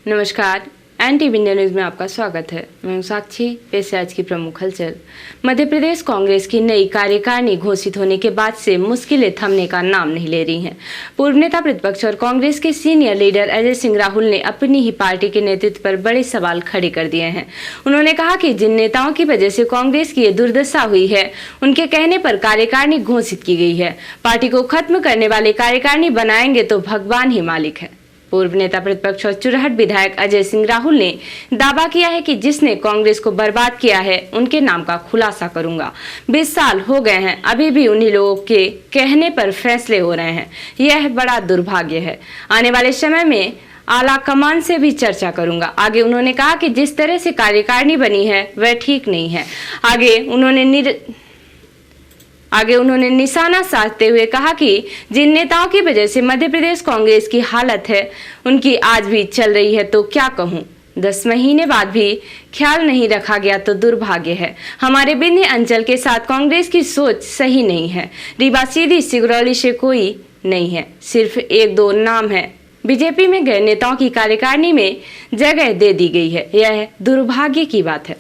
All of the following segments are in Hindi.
नमस्कार, एनटीवी इंडिया न्यूज में आपका स्वागत है। मैं हूं साक्षी। पेश है आज की प्रमुख हलचल। मध्य प्रदेश कांग्रेस की नई कार्यकारिणी घोषित होने के बाद से मुश्किलें थमने का नाम नहीं ले रही हैं। पूर्व नेता प्रतिपक्ष और कांग्रेस के सीनियर लीडर अजय सिंह राहुल ने अपनी ही पार्टी के नेतृत्व पर बड़े सवाल खड़े कर दिए हैं। उन्होंने कहा कि जिन नेताओं की वजह से कांग्रेस की ये दुर्दशा हुई है, उनके कहने पर कार्यकारिणी घोषित की गई है। पार्टी को खत्म करने वाले कार्यकारिणी बनाएंगे तो भगवान ही मालिक है। पूर्व नेता प्रतिपक्ष और चुरहट विधायक अजय सिंह राहुल ने दावा किया है कि जिसने कांग्रेस को बर्बाद किया है, उनके नाम का खुलासा करूंगा। 20 साल हो गए हैं, अभी भी उन्हीं लोगों के कहने पर फैसले हो रहे हैं। यह बड़ा दुर्भाग्य है। आने वाले समय में आला कमान से भी चर्चा करूंगा। आगे उन्होंने कहा कि जिस तरह से कार्यकारिणी बनी है वह ठीक नहीं है। आगे उन्होंने निशाना साधते हुए कहा कि जिन नेताओं की वजह से मध्य प्रदेश कांग्रेस की हालत है, उनकी आज भी चल रही है तो क्या कहूं। 10 महीने बाद भी ख्याल नहीं रखा गया तो दुर्भाग्य है। हमारे विंध्य अंचल के साथ कांग्रेस की सोच सही नहीं है। रीवा सीधी सिगरौली से कोई नहीं है, सिर्फ 1-2 नाम है। बीजेपी में गए नेताओं की कार्यकारिणी में जगह दे दी गई है। यह दुर्भाग्य की बात है।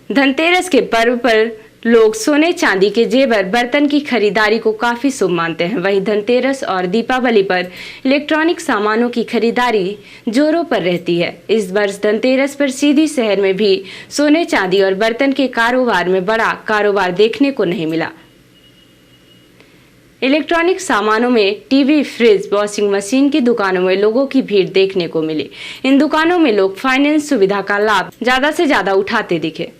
धनतेरस के पर्व पर लोग सोने चांदी के जेवर बर्तन की खरीदारी को काफी शुभ मानते हैं। वहीं धनतेरस और दीपावली पर इलेक्ट्रॉनिक सामानों की खरीदारी जोरों पर रहती है। इस वर्ष धनतेरस पर सीधी शहर में भी सोने चांदी और बर्तन के कारोबार में बड़ा कारोबार देखने को नहीं मिला। इलेक्ट्रॉनिक सामानों में टीवी, फ्रिज, वॉशिंग मशीन की दुकानों में लोगों की भीड़ देखने को मिली। इन दुकानों में लोग फाइनेंस सुविधा का लाभ ज्यादा से ज्यादा उठाते दिखे।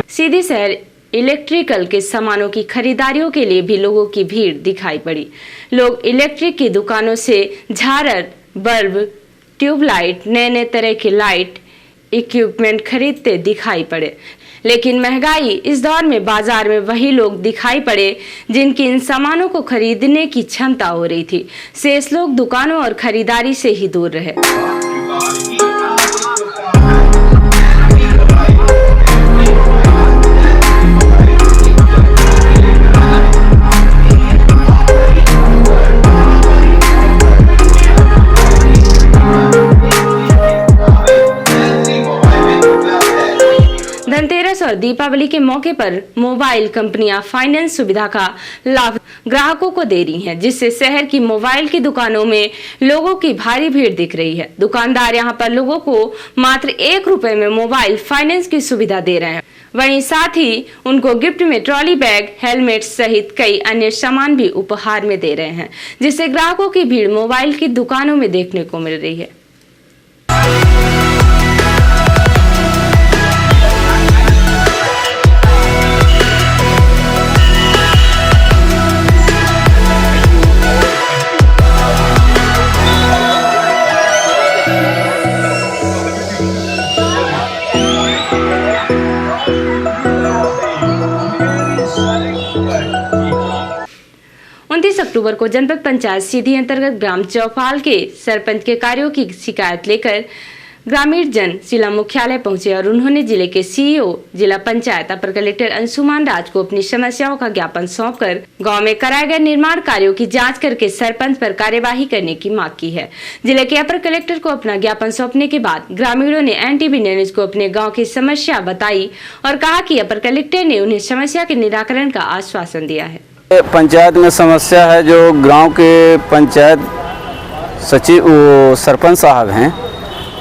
सीधी शहर इलेक्ट्रिकल के सामानों की खरीदारियों के लिए भी लोगों की भीड़ दिखाई पड़ी। लोग इलेक्ट्रिक की दुकानों से झालर, बल्ब, ट्यूबलाइट, नए तरह के लाइट इक्विपमेंट खरीदते दिखाई पड़े। लेकिन महंगाई इस दौर में बाजार में वही लोग दिखाई पड़े जिनकी इन सामानों को खरीदने की क्षमता हो रही थी। शेष लोग दुकानों और खरीदारी से ही दूर रहे। धनतेरस और दीपावली के मौके पर मोबाइल कंपनियां फाइनेंस सुविधा का लाभ ग्राहकों को दे रही हैं, जिससे शहर की मोबाइल की दुकानों में लोगों की भारी भीड़ दिख रही है। दुकानदार यहां पर लोगों को मात्र 1 रुपए में मोबाइल फाइनेंस की सुविधा दे रहे हैं। वहीं साथ ही उनको गिफ्ट में ट्रॉली बैग, हेलमेट सहित कई अन्य सामान भी उपहार में दे रहे हैं, जिससे ग्राहकों की भीड़ मोबाइल की दुकानों में देखने को मिल रही है। अक्टूबर को जनपद पंचायत सीधी अंतर्गत ग्राम चौपाल के सरपंच के कार्यों की शिकायत लेकर ग्रामीण जन जिला मुख्यालय पहुंचे और उन्होंने जिले के सीईओ, जिला पंचायत, अपर कलेक्टर अंशुमान राज को अपनी समस्याओं का ज्ञापन सौंपकर गांव में कराए गए निर्माण कार्यों की जांच करके सरपंच पर कार्यवाही करने की मांग की है। जिले के अपर कलेक्टर को अपना ज्ञापन सौंपने के बाद ग्रामीणों ने एनटीवी न्यूज को अपने गाँव की समस्या बताई और कहा कि अपर कलेक्टर ने उन्हें समस्या के निराकरण का आश्वासन दिया है। पंचायत में समस्या है, जो गांव के पंचायत सचिव सरपंच साहब हैं,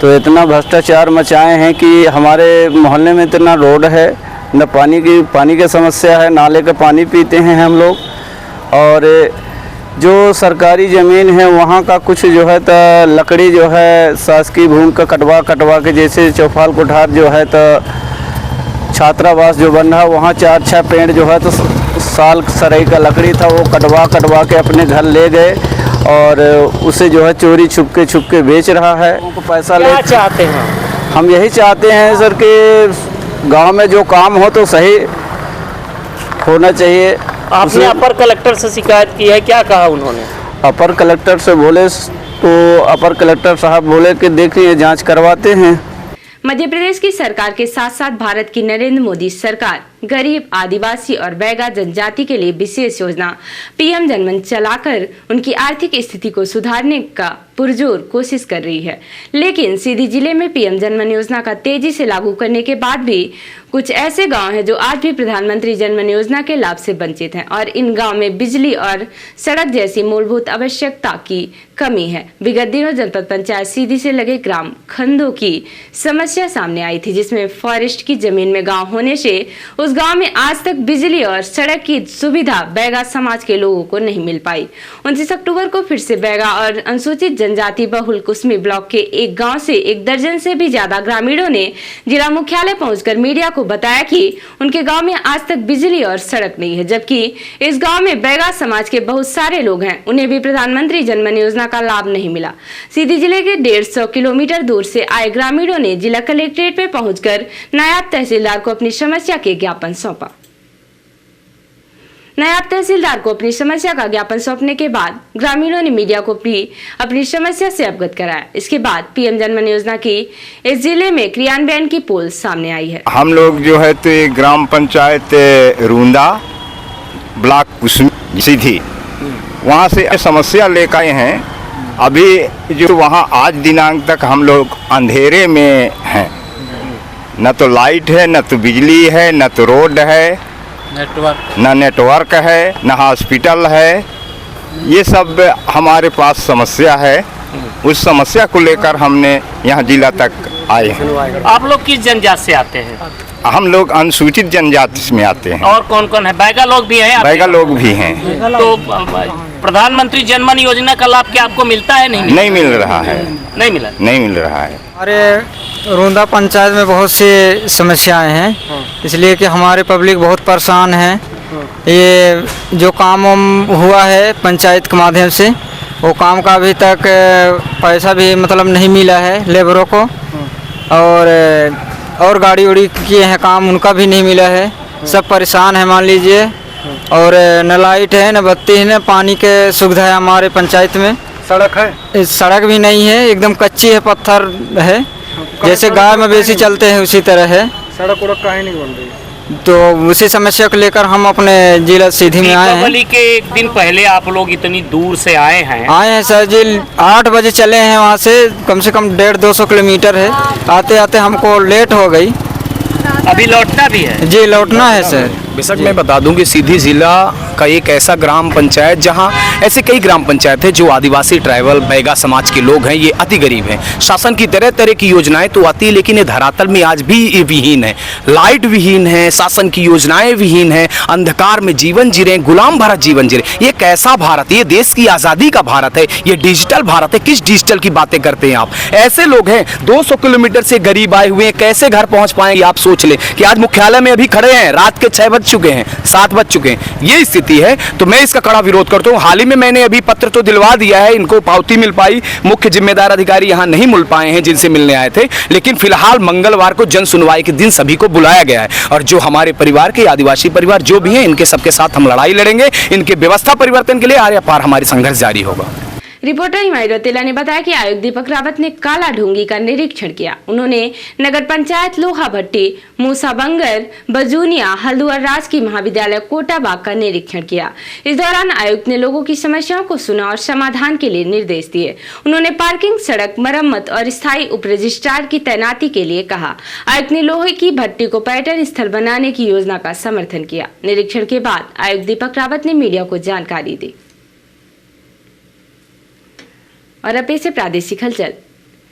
तो इतना भ्रष्टाचार मचाए हैं कि हमारे मोहल्ले में इतना रोड है, न पानी की समस्या है, नाले का पानी पीते हैं हम लोग। और जो सरकारी ज़मीन है वहाँ का कुछ जो है तो लकड़ी जो है शासकीय भूमि का कटवा के, जैसे चौपाल कोठार जो है तो छात्रावास जो बन रहा है वहाँ 4-6 पेड़ जो है तो साल सराई का लकड़ी था वो कटवा के अपने घर ले गए और उसे जो है चोरी छुप के बेच रहा है। उनको पैसा क्या ले चाहते हैं? हम यही चाहते हैं सर कि गांव में जो काम हो तो सही होना चाहिए। आपने अपर कलेक्टर से शिकायत की है, क्या कहा उन्होंने? अपर कलेक्टर से बोले तो अपर कलेक्टर साहब बोले कि देखिए जांच करवाते हैं। मध्य प्रदेश की सरकार के साथ साथ भारत की नरेंद्र मोदी सरकार गरीब, आदिवासी और बैगा जनजाति के लिए विशेष योजना पीएम जनमन चलाकर उनकी आर्थिक स्थिति को सुधारने का पुरजोर कोशिश कर रही है। लेकिन सीधी जिले में पीएम जनमन योजना का तेजी से लागू करने के बाद भी कुछ ऐसे गांव हैं जो आज भी प्रधानमंत्री जनमन योजना के लाभ से वंचित हैं और इन गांव में बिजली और सड़क जैसी मूलभूत आवश्यकता की कमी है। विगत दिनों जनपद पंचायत सीधी से लगे ग्राम खंडों की समस्या सामने आई थी, जिसमें फॉरेस्ट की जमीन में गांव होने से उस गांव में आज तक बिजली और सड़क की सुविधा बैगा समाज के लोगों को नहीं मिल पाई। 29 अक्टूबर को फिर से बैगा और अनुसूचित जनजाति बहुल कुसमी ब्लॉक के एक गांव से 1 दर्जन से भी ज्यादा ग्रामीणों ने जिला मुख्यालय पहुंचकर मीडिया को बताया कि उनके गांव में आज तक बिजली और सड़क नहीं है, जबकि इस गांव में बैगा समाज के बहुत सारे लोग हैं, उन्हें भी प्रधानमंत्री जनमन योजना का लाभ नहीं मिला। सीधी जिले के 150 किलोमीटर दूर से आए ग्रामीणों ने जिला कलेक्ट्रेट पे पहुंचकर नायब तहसीलदार को अपनी समस्या के ज्ञापन सौंपा। नायब तहसीलदार को अपनी समस्या का ज्ञापन सौंपने के बाद ग्रामीणों ने मीडिया को भी अपनी समस्या से अवगत कराया। इसके बाद पीएम जनमन योजना की इस जिले में क्रियान्वयन की पोल सामने आई है। हम लोग जो है तो ये ग्राम पंचायत रूंदा ब्लॉक कुसमी सीधी वहाँ से समस्या लेकर आए हैं। अभी जो वहाँ आज दिनांक तक हम लोग अंधेरे में हैं, न तो लाइट है, न तो बिजली है, न तो रोड है, न नेटवर्क है, न हॉस्पिटल है। ये सब हमारे पास समस्या है। उस समस्या को लेकर हमने यहाँ जिला तक आए हैं। आप लोग किस जनजाति से आते हैं? हम लोग अनुसूचित जनजाति में आते हैं। और कौन कौन है? बैगा लोग भी हैं? बैगा लोग भी हैं। तो प्रधानमंत्री जनमन योजना का लाभ क्या आपको मिलता है? नहीं मिल रहा है। नहीं मिला? नहीं मिल रहा है। हमारे रूंदा पंचायत में बहुत सी समस्याएं हैं, इसलिए कि हमारे पब्लिक बहुत परेशान है। ये जो काम हुआ है पंचायत के माध्यम से, वो काम का अभी तक पैसा भी मतलब नहीं मिला है लेबरों को, और गाड़ी उड़ी किए हैं काम, उनका भी नहीं मिला है। सब परेशान है मान लीजिए। और न लाइट है, न बत्ती है, न पानी के सुविधा है हमारे पंचायत में। सड़क है? सड़क भी नहीं है, एकदम कच्ची है, पत्थर है, जैसे गाय मवेशी चलते हैं उसी तरह है। सड़क उड़क काहे नहीं बन रही? तो उसी समस्या को लेकर हम अपने जिला सीधी में आए हैं। दीपावली के एक दिन पहले आप लोग इतनी दूर से आए हैं सर जी। 8 बजे चले हैं, वहाँ से कम 150-200 किलोमीटर है। आते आते हमको लेट हो गई। अभी लौटना भी है? जी लौटना है सर। बेशक मैं बता दूं कि सीधी जिला का एक ऐसा ग्राम पंचायत जहां ऐसे कई ग्राम पंचायत है जो आदिवासी ट्राइबल बैगा समाज के लोग हैं, ये अति गरीब हैं। शासन की तरह तरह की योजनाएं तो आती है, लेकिन ये धरातल में आज भी ये विहीन है। लाइट विहीन है, शासन की योजनाएं विहीन है, अंधकार में जीवन जी रहे, गुलाम भरा जीवन जी रहे। ये कैसा भारत? ये देश की आज़ादी का भारत है, ये डिजिटल भारत है। किस डिजिटल की बातें करते हैं आप? ऐसे लोग हैं 200 किलोमीटर से गरीब आए हुए हैं, कैसे घर पहुँच पाएंगे? आप सोच लें कि आज मुख्यालय में अभी खड़े हैं, रात के 6 बज चुके हैं, 7 बज चुके हैं, ये स्थिति है। तो मैं इसका कड़ा विरोध करता हूँ। हाल ही में मैंने अभी पत्र तो दिलवा दिया है, इनको पावती मिल पाई, मुख्य जिम्मेदार अधिकारी यहाँ नहीं मिल पाए हैं जिनसे मिलने आए थे, लेकिन फिलहाल मंगलवार को जन सुनवाई के दिन सभी को बुलाया गया है। और जो हमारे परिवार के आदिवासी परिवार जो भी हैं, इनके सबके साथ हम लड़ाई लड़ेंगे। इनके व्यवस्था परिवर्तन के लिए आर पार हमारी संघर्ष जारी होगा। रिपोर्टर हिमायत रौतेला ने बताया कि आयुक्त दीपक रावत ने काला ढूंगी का निरीक्षण किया। उन्होंने नगर पंचायत लोहा भट्टी, मूसा बंगर, बजूनिया, हल्दुआ राजकीय महाविद्यालय कोटाबाग का निरीक्षण किया। इस दौरान आयुक्त ने लोगों की समस्याओं को सुना और समाधान के लिए निर्देश दिए। उन्होंने पार्किंग, सड़क मरम्मत और स्थायी उप रजिस्ट्रार की तैनाती के लिए कहा। आयुक्त ने लोहे की भट्टी को पर्यटन स्थल बनाने की योजना का समर्थन किया। निरीक्षण के बाद आयुक्त दीपक रावत ने मीडिया को जानकारी दी। और अब से प्रादेशिक हलचल।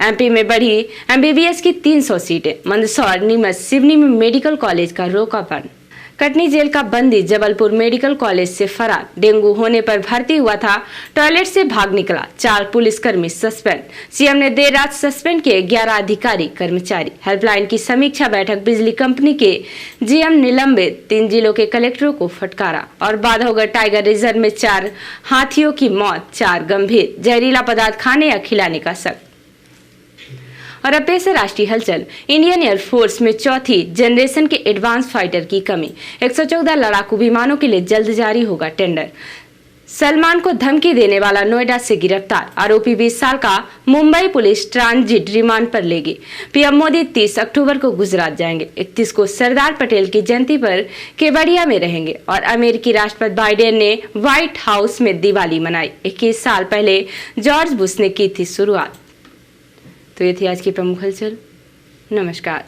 एमपी में बढ़ी एमबीबीएस की 300 सीटें। मंदसौर, नीमच, सिवनी में मेडिकल कॉलेज का रोका बंद। कटनी जेल का बंदी जबलपुर मेडिकल कॉलेज से फरार, डेंगू होने पर भर्ती हुआ था, टॉयलेट से भाग निकला, 4 पुलिसकर्मी सस्पेंड। सीएम ने देर रात सस्पेंड किए 11 अधिकारी कर्मचारी। हेल्पलाइन की समीक्षा बैठक, बिजली कंपनी के जीएम निलंबित, 3 जिलों के कलेक्टरों को फटकारा। और बांधवगढ़ टाइगर रिजर्व में 4 हाथियों की मौत, 4 गंभीर, जहरीला पदार्थ खाने या खिलाने का शक। और अब पेश है राष्ट्रीय हलचल। इंडियन एयरफोर्स में 4थी जनरेशन के एडवांस फाइटर की कमी, 114 लड़ाकू विमानों के लिए जल्द जारी होगा टेंडर। सलमान को धमकी देने वाला नोएडा से गिरफ्तार, आरोपी 20 साल का मुंबई पुलिस ट्रांजिट रिमांड पर लेगी। पीएम मोदी 30 अक्टूबर को गुजरात जाएंगे, 31 को सरदार पटेल की जयंती पर केवड़िया में रहेंगे। और अमेरिकी राष्ट्रपति बाइडेन ने व्हाइट हाउस में दिवाली मनाई, 21 साल पहले जॉर्ज बुश ने की थी शुरुआत। तो ये थी आज की प्रमुख हलचल। नमस्कार।